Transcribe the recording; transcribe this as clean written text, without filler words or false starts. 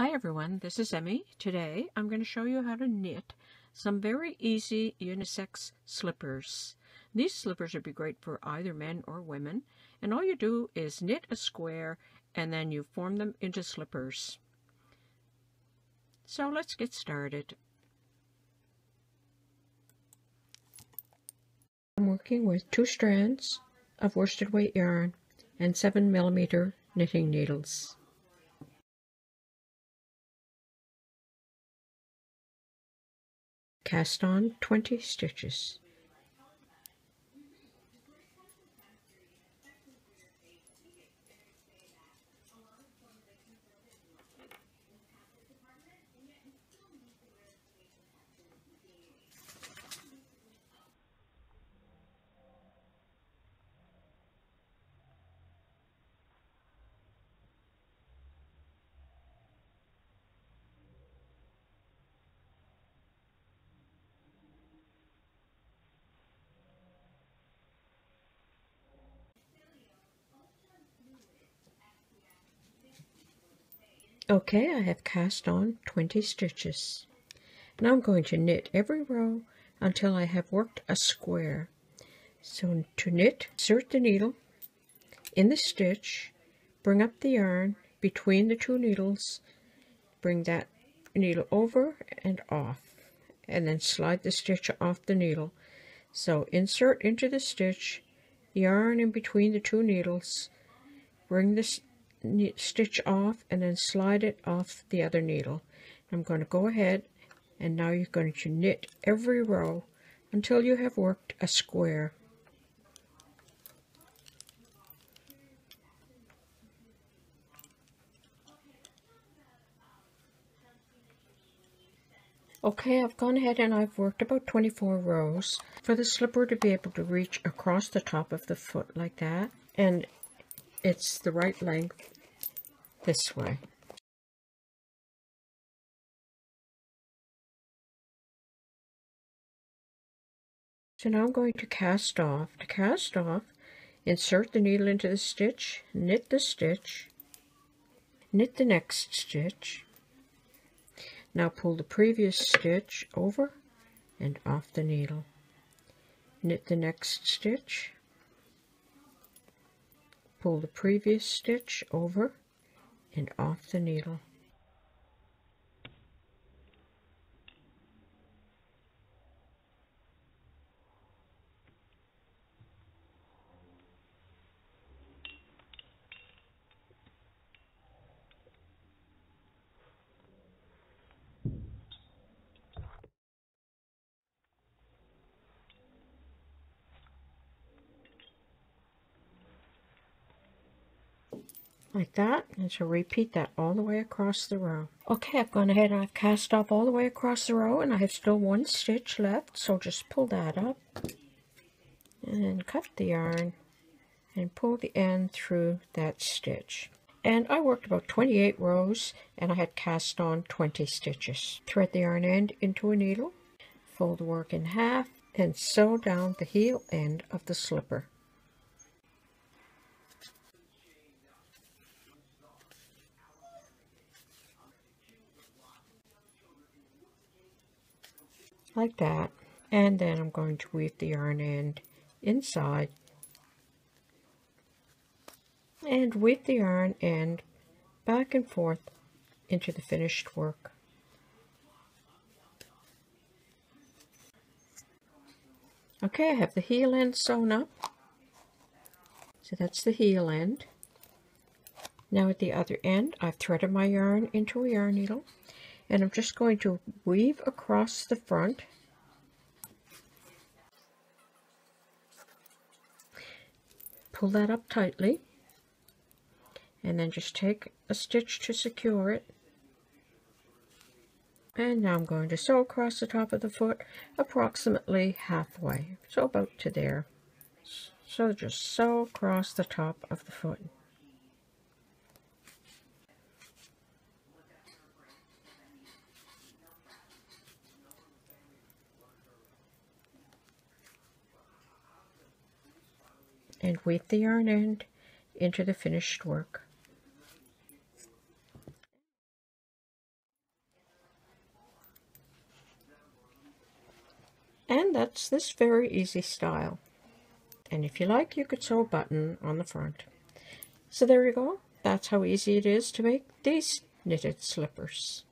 Hi everyone, this is Emmy. Today I'm going to show you how to knit some very easy unisex slippers. These slippers would be great for either men or women, and all you do is knit a square and then you form them into slippers. So let's get started. I'm working with 2 strands of worsted weight yarn and 7mm knitting needles. Cast on 20 stitches. Okay, I have cast on 20 stitches. Now I'm going to knit every row until I have worked a square. So to knit, insert the needle in the stitch, bring up the yarn between the 2 needles, bring that needle over and off, and then slide the stitch off the needle. So insert into the stitch, yarn in between the 2 needles, bring this stitch off and then slide it off the other needle. I'm going to go ahead and now you're going to knit every row until you have worked a square. Okay, I've gone ahead and I've worked about 24 rows for the slipper to be able to reach across the top of the foot like that, and it's the right length this way. So now I'm going to cast off. To cast off, insert the needle into the stitch, knit the stitch, knit the next stitch. Now pull the previous stitch over and off the needle. Knit the next stitch, pull the previous stitch over and off the needle. Like that, and so repeat that all the way across the row. Okay, I've gone ahead and I've cast off all the way across the row, and I have still 1 stitch left, so just pull that up and then cut the yarn and pull the end through that stitch. And I worked about 28 rows and I had cast on 20 stitches. Thread the yarn end into a needle, fold the work in half, and sew down the heel end of the slipper. Like that, and then I'm going to weave the yarn end inside and weave the yarn end back and forth into the finished work. Okay, I have the heel end sewn up, so that's the heel end. Now at the other end I've threaded my yarn into a yarn needle, and I'm just going to weave across the front, pull that up tightly, and then just take a stitch to secure it. And now I'm going to sew across the top of the foot approximately halfway, so about to there. So just sew across the top of the foot. And weave the yarn end into the finished work. And that's this very easy style. And if you like, you could sew a button on the front. So there you go. That's how easy it is to make these knitted slippers.